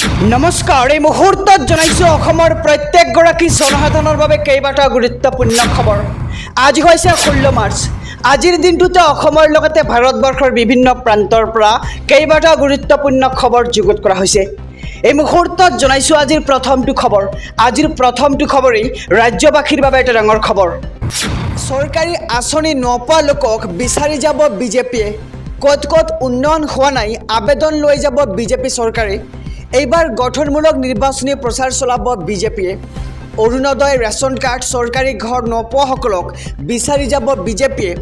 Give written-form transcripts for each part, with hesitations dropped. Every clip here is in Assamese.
নমস্কাৰ এই মুহূৰ্তত জনাইছো অসমৰ প্ৰত্যেকগৰাকী জনসাধাৰণৰ বাবে কেইবাটা গুৰুত্বপূৰ্ণ খবৰ। আজি হৈছে 16 মাৰ্চ। আজিৰ দিনটোতে অসমৰ লগতে ভাৰতবৰ্ষৰ বিভিন্ন প্ৰান্তৰ পৰা কেইবাটা গুৰুত্বপূৰ্ণ খবৰ যুগুত কৰা হৈছে। এই মুহূৰ্তত জনাইছো আজিৰ প্ৰথমটো খবৰ। আজিৰ প্ৰথমটো খবৰেই ৰাজ্যবাসীৰ বাবে এটা ডাঙৰ খবৰ। চৰকাৰী আঁচনি নোপোৱা লোকক বিচাৰি যাব বিজেপিয়ে। ক'ত ক'ত উন্নয়ন হোৱা নাই আবেদন লৈ যাব বিজেপি চৰকাৰে। এইবাৰ গঠনমূলক নিৰ্বাচনী প্ৰচাৰ চলাব বিজেপিয়ে। অৰুণোদয় ৰেচন কাৰ্ড চৰকাৰী ঘৰ নোপোৱাসকলক বিচাৰি যাব বিজেপিয়ে।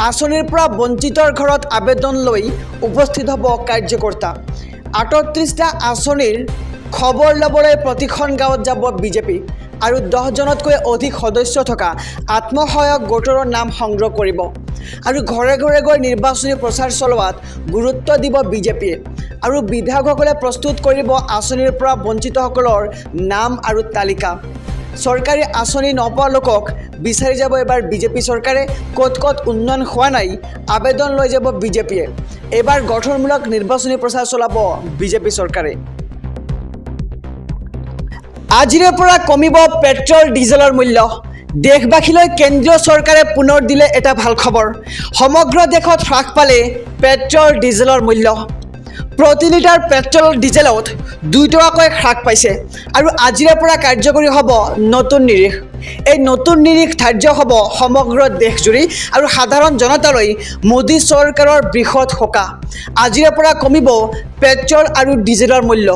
আঁচনিৰ পৰা বঞ্চিতৰ ঘৰত আবেদন লৈ উপস্থিত হ'ব কাৰ্যকৰ্তা। ৩৮টা আঁচনিৰ খবৰ ল'বলৈ প্ৰতিখন গাঁৱত যাব বিজেপি আৰু 10জনতকৈ অধিক সদস্য থকা আত্মসহায়ক গোটৰ নাম সংগ্ৰহ কৰিব আৰু ঘৰে ঘৰে গৈ নিৰ্বাচনী প্ৰচাৰ চলোৱাত গুৰুত্ব দিব বিজেপিয়ে আৰু বিধায়কসকলে প্ৰস্তুত কৰিব আঁচনিৰ পৰা বঞ্চিতসকলৰ নাম আৰু তালিকা। চৰকাৰী আঁচনি নোপোৱা লোকক বিচাৰি যাব এবাৰ বিজেপি চৰকাৰে। ক'ত ক'ত উন্নয়ন হোৱা নাই আবেদন লৈ যাব বিজেপিয়ে। এইবাৰ গঠনমূলক নিৰ্বাচনী প্ৰচাৰ চলাব বিজেপি চৰকাৰে। আজিৰে পৰা কমিব পেট্ৰল ডিজেলৰ মূল্য। দেশবাসীলৈ কেন্দ্ৰীয় চৰকাৰে পুনৰ দিলে এটা ভাল খবৰ। সমগ্ৰ দেশত হ্ৰাস পালে পেট্ৰল ডিজেলৰ মূল্য। প্ৰতি লিটাৰ পেট্ৰল ডিজেলত 2 টকাকৈ হ্ৰাস পাইছে আৰু আজিৰে পৰা কাৰ্যকৰী হ'ব নতুন নিৰিখ। এই নতুন নিৰিখ ধাৰ্য হ'ব সমগ্ৰ দেশজুৰি আৰু সাধাৰণ জনতালৈ মোদী চৰকাৰৰ বৃহৎ সকাহ। আজিৰে পৰা কমিব পেট্ৰল আৰু ডিজেলৰ মূল্য।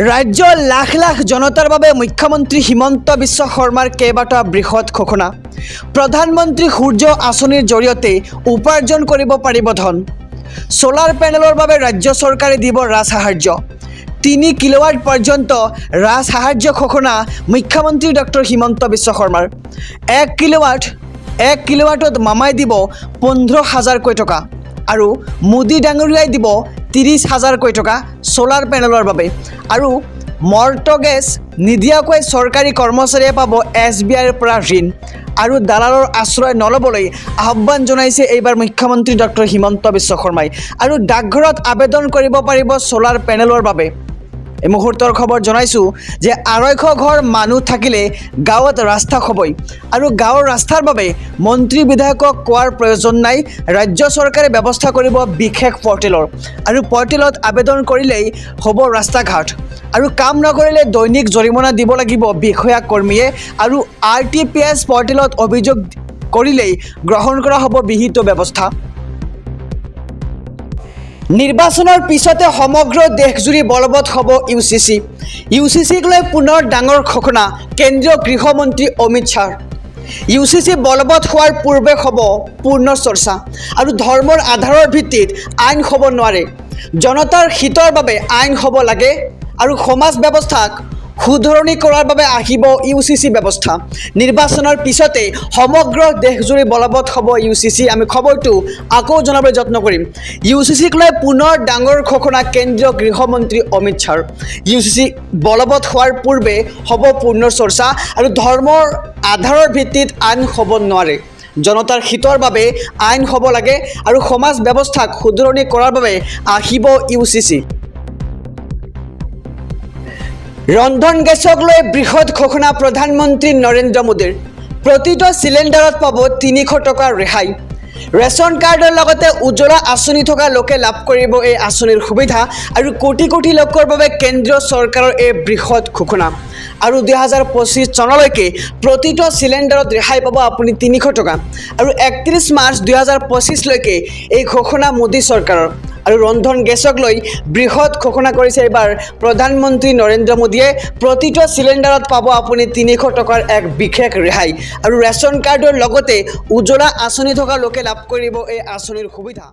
ৰাজ্যৰ লাখ লাখ জনতাৰ বাবে মুখ্যমন্ত্ৰী হিমন্ত বিশ্ব শৰ্মাৰ কেইবাটা বৃহৎ ঘোষণা। প্ৰধানমন্ত্ৰী সূৰ্য আঁচনিৰ জৰিয়তে উপাৰ্জন কৰিব পাৰিব ধন। সোলাৰ পেনেলৰ বাবে ৰাজ্য চৰকাৰে দিব ৰাজসাহাৰ্য। 3 কিলোৱাট পৰ্যন্ত ৰাজসাহাৰ্য ঘোষণা মুখ্যমন্ত্ৰী ডক্টৰ হিমন্ত বিশ্ব শৰ্মাৰ। 1 কিলোৱাটত মামাই দিব 15,000কৈ টকা আৰু মোদী ডাঙৰীয়াই দিব 30,000কৈ টকা সোলাৰ পেনেলৰ বাবে আৰু মৰ্টগেজ নিদিয়াকৈ চৰকাৰী কৰ্মচাৰীয়ে পাব SBIৰ পৰা ঋণ আৰু দালালৰ আশ্ৰয় নল'বলৈ আহ্বান জনাইছে এইবাৰ মুখ্যমন্ত্ৰী ডক্টৰ হিমন্ত বিশ্ব শৰ্মাই আৰু ডাকঘৰত আবেদন কৰিব পাৰিব সোলাৰ পেনেলৰ বাবে। এই মুহূৰ্তৰ খবৰ জনাইছোঁ যে 250 ঘৰ মানুহ থাকিলে গাঁৱত ৰাস্তা হ'বই আৰু গাঁৱৰ ৰাস্তাৰ বাবে মন্ত্ৰী বিধায়কক কোৱাৰ প্ৰয়োজন নাই। ৰাজ্য চৰকাৰে ব্যৱস্থা কৰিব বিশেষ পৰ্টেলৰ আৰু পৰ্টেলত আবেদন কৰিলেই হ'ব ৰাস্তা ঘাট আৰু কাম নকৰিলে দৈনিক জৰিমনা দিব লাগিব বিষয়া কৰ্মীয়ে আৰু RTPS পৰ্টেলত অভিযোগ কৰিলেই গ্ৰহণ কৰা হ'ব বিহিত ব্যৱস্থা। নিৰ্বাচনৰ পিছতে সমগ্ৰ দেশজুৰি বলবৎ হ'ব UCC-ক লৈ পুনৰ ডাঙৰ ঘোষণা কেন্দ্ৰীয় গৃহমন্ত্ৰী অমিত শ্বাহ। UCC বলবৎ হোৱাৰ পূৰ্বে হ'ব পূৰ্ণ চৰ্চা আৰু ধৰ্মৰ আধাৰৰ ভিত্তিত আইন হ'ব নোৱাৰে। জনতাৰ হিতৰ বাবে আইন হ'ব লাগে আৰু সমাজ ব্যৱস্থাক শুধৰণি কৰাৰ বাবে আহিব UCC ব্যৱস্থা। নিৰ্বাচনৰ পিছতে সমগ্ৰ দেশজুৰি বলবৎ হ'ব UCC। আমি খবৰটো আকৌ জনাবলৈ যত্ন কৰিম। UCC-ক লৈ পুনৰ ডাঙৰ ঘোষণা কেন্দ্ৰীয় গৃহমন্ত্ৰী অমিত শ্বাহৰ। UCC বলবৎ হোৱাৰ পূৰ্বে হ'ব পূৰ্ণ চৰ্চা আৰু ধৰ্মৰ আধাৰৰ ভিত্তিত আইন হ'ব নোৱাৰে। জনতাৰ হিতৰ বাবে আইন হ'ব লাগে আৰু সমাজ ব্যৱস্থাক শুধৰণি কৰাৰ বাবে আহিব UCC। ৰন্ধন গেছক লৈ বৃহৎ ঘোষণা প্ৰধানমন্ত্ৰী নৰেন্দ্ৰ মোদীৰ। প্ৰতিটো চিলিণ্ডাৰত পাব 300 টকা ৰেহাই। ৰেচন কাৰ্ডৰ লগতে উজ্জ্বলা আঁচনি থকা লোকে লাভ কৰিব এই আঁচনিৰ সুবিধা আৰু কোটি কোটি লোকৰ বাবে কেন্দ্ৰীয় চৰকাৰৰ এই বৃহৎ ঘোষণা। আৰু 2025 চনলৈকে প্ৰতিটো চিলিণ্ডাৰত ৰেহাই পাব আপুনি 300 টকা আৰু 31 মাৰ্চ 2025লৈকে এই ঘোষণা মোদী চৰকাৰৰ। আৰু ৰন্ধন গেছক লৈ বৃহৎ ঘোষণা কৰিছে এইবাৰ প্ৰধানমন্ত্ৰী নৰেন্দ্ৰ মোদীয়ে। প্ৰতিটো চিলিণ্ডাৰত পাব আপুনি 300 টকাৰ এক বিশেষ ৰেহাই আৰু ৰেচন কাৰ্ডৰ লগতে উজ্জ্বলা আঁচনি থকা লোকে লাভ কৰিব এই আঁচনিৰ সুবিধা।